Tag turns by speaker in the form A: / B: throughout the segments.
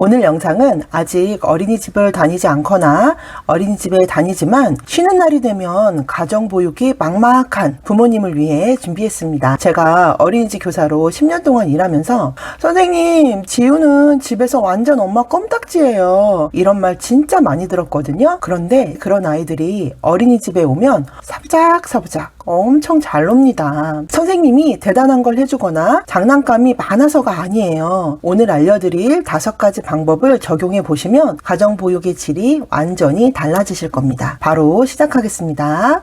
A: 오늘 영상은 아직 어린이집을 다니지 않거나 어린이집에 다니지만 쉬는 날이 되면 가정보육이 막막한 부모님을 위해 준비했습니다. 제가 어린이집 교사로 10년 동안 일하면서 선생님, 지우는 집에서 완전 엄마 껌딱지예요. 이런 말 진짜 많이 들었거든요. 그런데 그런 아이들이 어린이집에 오면 사부작사부작 엄청 잘 놉니다. 선생님이 대단한 걸 해주거나 장난감이 많아서가 아니에요. 오늘 알려드릴 5가지 방법을 적용해 보시면 가정보육의 질이 완전히 달라지실 겁니다. 바로 시작하겠습니다.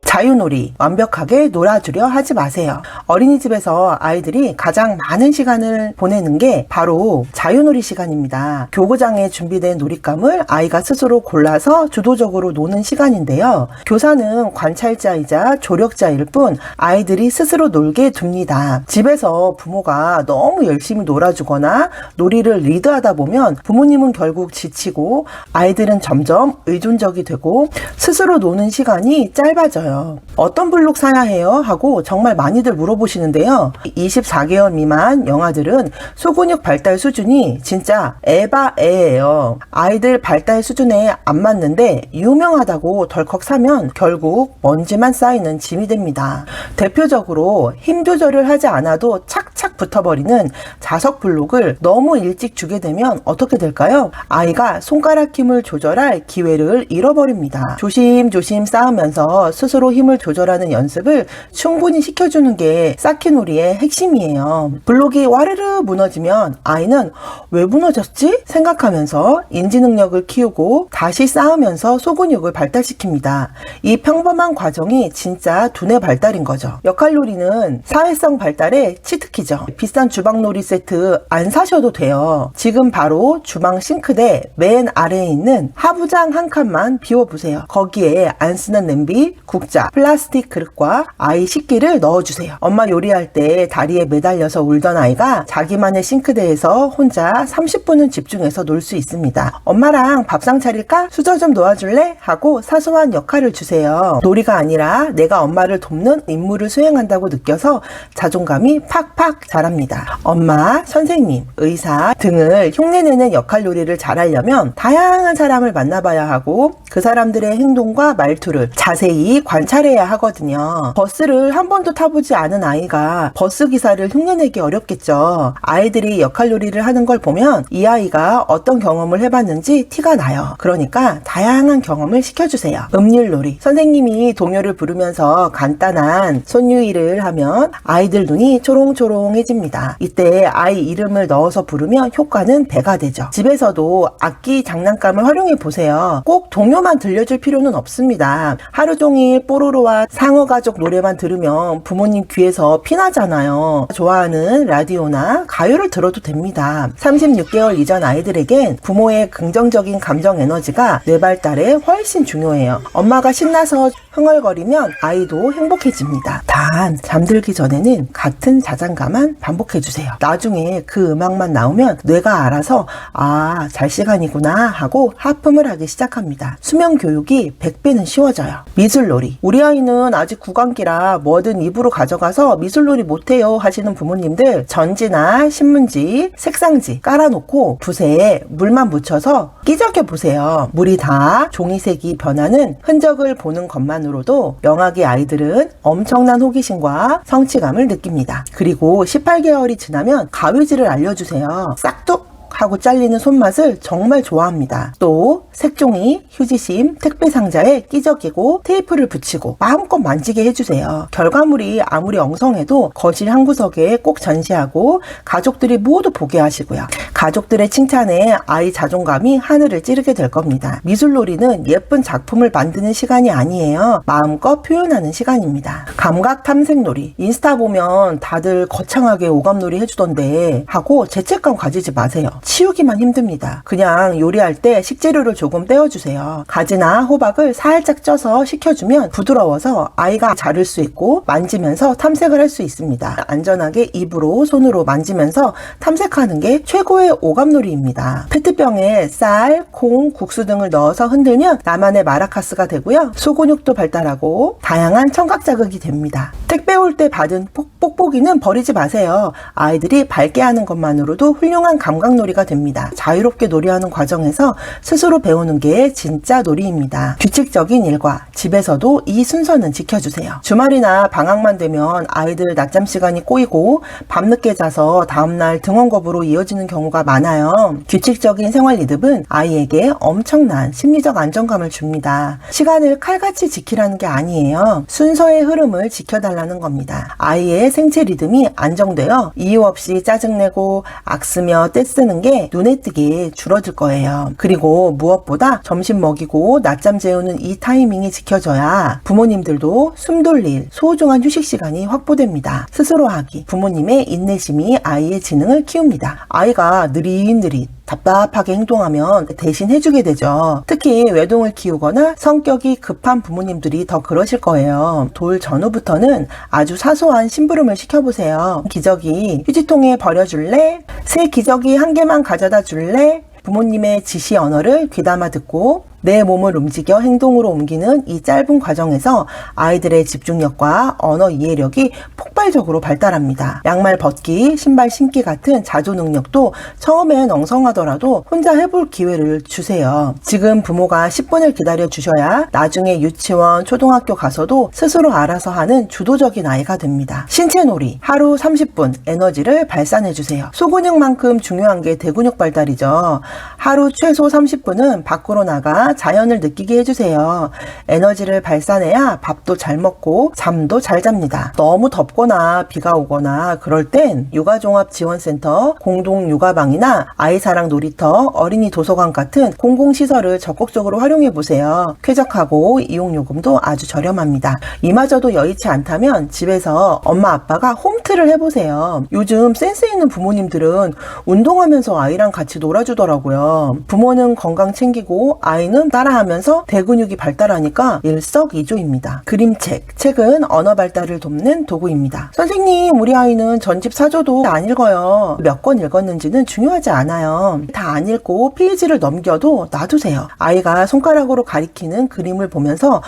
A: 자유놀이, 완벽하게 놀아주려 하지 마세요. 어린이집에서 아이들이 가장 많은 시간을 보내는 게 바로 자유놀이 시간입니다. 교구장에 준비된 놀잇감을 아이가 스스로 골라서 주도적으로 노는 시간인데요. 교사는 관찰자이자 조력자일 뿐 아이들이 스스로 놀게 둡니다. 집에서 부모가 너무 열심히 놀아주거나 놀이를 리드하다 보면 부모님은 결국 지치고 아이들은 점점 의존적이 되고 스스로 노는 시간이 짧아져요. 어떤 블록 사야 해요? 하고 정말 많이들 물어보시는데요. 24개월 미만 영아들은 소근육 발달 수준이 진짜 에바에예요. 아이들 발달 수준에 안 맞는데 유명하다고 덜컥 사면 결국 먼지만 쌓이는 짐이 됩니다. 대표적으로 힘 조절을 하지 않아도 착착 붙어버리는 자석 블록을 너무 일찍 주게 되면 어떻게 될까요? 아이가 손가락 힘을 조절할 기회를 잃어버립니다. 조심조심 쌓으면서 스스로 힘을 조절하는 연습을 충분히 시켜주는 게 쌓기놀이의 핵심이에요. 블록이 와르르 무너지면 아이는 왜 무너졌지? 생각하면서 인지 능력을 키우고 다시 쌓으면서 소근육을 발달시킵니다. 이 평범한 과정이 진짜 두뇌 발달인 거죠. 역할놀이는 사회성 발달의 치트키죠. 비싼 주방놀이 세트 안 사셔도 돼요. 지금 바로 주방 싱크대 맨 아래에 있는 하부장 한 칸만 비워보세요. 거기에 안 쓰는 냄비, 국자, 플라스틱 그릇과 아이 식기를 넣어주세요. 엄마 요리할 때 다리에 매달려서 울던 아이가 자기만의 싱크대에서 혼자 30분은 집중해서 놀 수 있습니다. 엄마랑 밥상 차릴까? 수저 좀 놓아줄래? 하고 사소한 역할을 주세요. 놀이가 아니라 내가 엄마를 돕는 임무를 수행한다고 느껴서 자존감이 팍팍 자랍니다. 엄마, 선생님, 의사 등을 흉내내는 역할놀이를 잘하려면 다양한 사람을 만나봐야 하고 그 사람들의 행동과 말투를 자세히 관찰해야 하거든요. 버스를 한 번도 타보지 않은 아이가 버스 기사를 흉내내기 어렵겠죠. 아이들이 역할놀이를 하는 걸 보면 이 아이가 어떤 경험을 해봤는지 티가 나요. 그러니까 다양한 경험을 시켜주세요. 음률놀이. 선생님이 동요를 부르면서 간단한 손유희를 하면 아이들 눈이 초롱초롱해집니다. 이때 아이 이름을 넣어서 부르면 효과는 배가 되죠. 집에서도 악기 장난감을 활용해 보세요. 꼭 동요만 들려줄 필요는 없습니다. 하루 종일 뽀로로와 상어가족 노래만 들으면 부모님 귀에서 피나잖아요. 좋아하는 라디오나 가요를 들어도 됩니다. 36개월 이전 아이들에겐 부모의 긍정적인 감정 에너지가 뇌 발달에 훨씬 중요해요. 엄마가 신나서 흥얼거리면 아이도 행복해집니다. 단 잠들기 전에는 같은 자장가만 반복해주세요. 나중에 그 음악만 나오면 뇌가 알아서 아, 잘 시간이구나 하고 하품을 하기 시작합니다. 수면 교육이 100배는 쉬워져요. 미술놀이. 우리 아이는 아직 구강기라 뭐든 입으로 가져가서 미술놀이 못해요 하시는 부모님들, 전지나 신문지, 색상지 깔아놓고 붓에 물만 묻혀서 끼적여 보세요. 물이 다 종이색이 변하는 흔적을 보는 것만으로도 영아기 아이들은 엄청난 호기심과 성취감을 느낍니다. 그리고 18개월이 지나면 가위질을 알려주세요. 싹둑 하고 잘리는 손맛을 정말 좋아합니다. 또 색종이, 휴지심, 택배 상자에 끼적이고 테이프를 붙이고 마음껏 만지게 해주세요. 결과물이 아무리 엉성해도 거실 한 구석에 꼭 전시하고 가족들이 모두 보게 하시고요. 가족들의 칭찬에 아이 자존감이 하늘을 찌르게 될 겁니다. 미술놀이는 예쁜 작품을 만드는 시간이 아니에요. 마음껏 표현하는 시간입니다. 감각 탐색놀이. 인스타 보면 다들 거창하게 오감놀이 해주던데 하고 죄책감 가지지 마세요. 치우기만 힘듭니다. 그냥 요리할 때 식재료를 조금 떼어주세요. 가지나 호박을 살짝 쪄서 식혀주면 부드러워서 아이가 자를 수 있고 만지면서 탐색을 할 수 있습니다. 안전하게 입으로 손으로 만지면서 탐색하는 게 최고의 오감놀이입니다. 페트병에 쌀, 콩, 국수 등을 넣어서 흔들면 나만의 마라카스가 되고요. 소근육도 발달하고 다양한 청각 자극이 됩니다. 택배 올 때 받은 뽁뽁이는 버리지 마세요. 아이들이 밟게 하는 것만으로도 훌륭한 감각놀이가 됩니다. 자유롭게 놀이하는 과정에서 스스로 배우는 게 진짜 놀이입니다. 규칙적인 일과 집에서도 이 순서는 지켜주세요. 주말이나 방학만 되면 아이들 낮잠 시간이 꼬이고 밤늦게 자서 다음날 등원겁으로 이어지는 경우가 많아요. 규칙적인 생활 리듬은 아이에게 엄청난 심리적 안정감을 줍니다. 시간을 칼같이 지키라는 게 아니에요. 순서의 흐름을 지켜달라는 겁니다. 아이의 생체 리듬이 안정되어 이유 없이 짜증내고 악쓰며 떼쓰는 게 눈에 띄게 줄어들 거예요. 그리고 무엇보다 점심 먹이고 낮잠 재우는 이 타이밍이 지켜져야 부모님들도 숨 돌릴 소중한 휴식 시간이 확보됩니다. 스스로 하기, 부모님의 인내심이 아이의 지능을 키웁니다. 아이가 느릿느릿 답답하게 행동하면 대신 해주게 되죠. 특히 외동을 키우거나 성격이 급한 부모님들이 더 그러실 거예요. 돌 전후부터는 아주 사소한 심부름을 시켜보세요. 기저귀 휴지통에 버려줄래? 새 기저귀 한 개만 가져다 줄래? 부모님의 지시 언어를 귀담아 듣고 내 몸을 움직여 행동으로 옮기는 이 짧은 과정에서 아이들의 집중력과 언어 이해력이 폭발적으로 발달합니다. 양말 벗기, 신발 신기 같은 자조 능력도 처음엔 엉성하더라도 혼자 해볼 기회를 주세요. 지금 부모가 10분을 기다려 주셔야 나중에 유치원, 초등학교 가서도 스스로 알아서 하는 주도적인 아이가 됩니다. 신체놀이, 하루 30분 에너지를 발산해 주세요. 소근육만큼 중요한 게 대근육 발달이죠. 하루 최소 30분은 밖으로 나가 자연을 느끼게 해주세요. 에너지를 발산해야 밥도 잘 먹고 잠도 잘 잡니다. 너무 덥거나 비가 오거나 그럴 땐 육아종합지원센터, 공동육아방이나 아이사랑 놀이터, 어린이 도서관 같은 공공시설을 적극적으로 활용해보세요. 쾌적하고 이용요금도 아주 저렴합니다. 이마저도 여의치 않다면 집에서 엄마 아빠가 홈트를 해보세요. 요즘 센스 있는 부모님들은 운동하면서 아이랑 같이 놀아주더라고요. 부모는 건강 챙기고 아이는 따라하면서 대근육이 발달하니까 일석이조입니다. 그림책, 책은 언어 발달을 돕는 도구입니다. 선생님, 우리 아이는 전집 사줘도 안 읽어요. 몇 권 읽었는지는 중요하지 않아요. 다 안 읽고 페이지를 넘겨도 놔두세요. 아이가 손가락으로 가리키는 그림을 보면서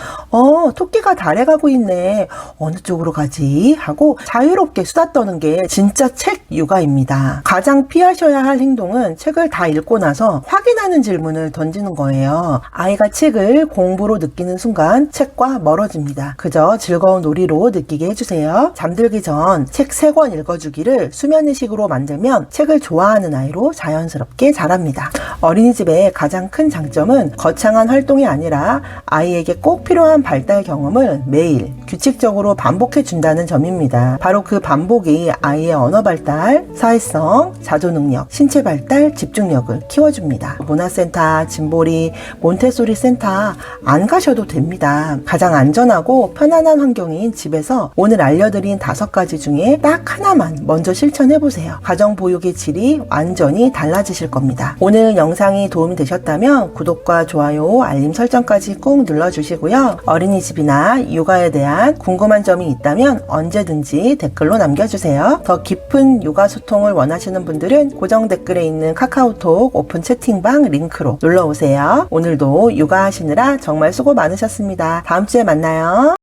A: 토끼가 달에 가고 있네. 어느 쪽으로 가지? 하고 자유롭게 수다 떠는 게 진짜 책 육아입니다. 가장 피하셔야 할 행동은 책을 다 읽고 나서 확인하는 질문을 던지는 거예요. 아이가 책을 공부로 느끼는 순간 책과 멀어집니다. 그저 즐거운 놀이로 느끼게 해주세요. 잠들기 전 책 3권 읽어주기를 수면의식으로 만들면 책을 좋아하는 아이로 자연스럽게 자랍니다. 어린이집의 가장 큰 장점은 거창한 활동이 아니라 아이에게 꼭 필요한 발달 경험을 매일 규칙적으로 반복해 준다는 점입니다. 바로 그 반복이 아이의 언어 발달, 사회성, 자조 능력, 신체 발달, 집중력을 키워줍니다. 문화센터, 진보리, 몬테소리 센터 안 가셔도 됩니다. 가장 안전하고 편안한 환경인 집에서 오늘 알려드린 5가지 중에 딱 하나만 먼저 실천해보세요. 가정보육의 질이 완전히 달라지실 겁니다. 오늘 영상이 도움이 되셨다면 구독과 좋아요, 알림 설정까지 꾹 눌러주시고요. 어린이집이나 육아에 대한 궁금한 점이 있다면 언제든지 댓글로 남겨주세요. 더 깊은 육아 소통을 원하시는 분들은 고정 댓글에 있는 카카오톡 오픈 채팅방 링크로 놀러오세요. 오늘도 육아하시느라 정말 수고 많으셨습니다. 다음 주에 만나요.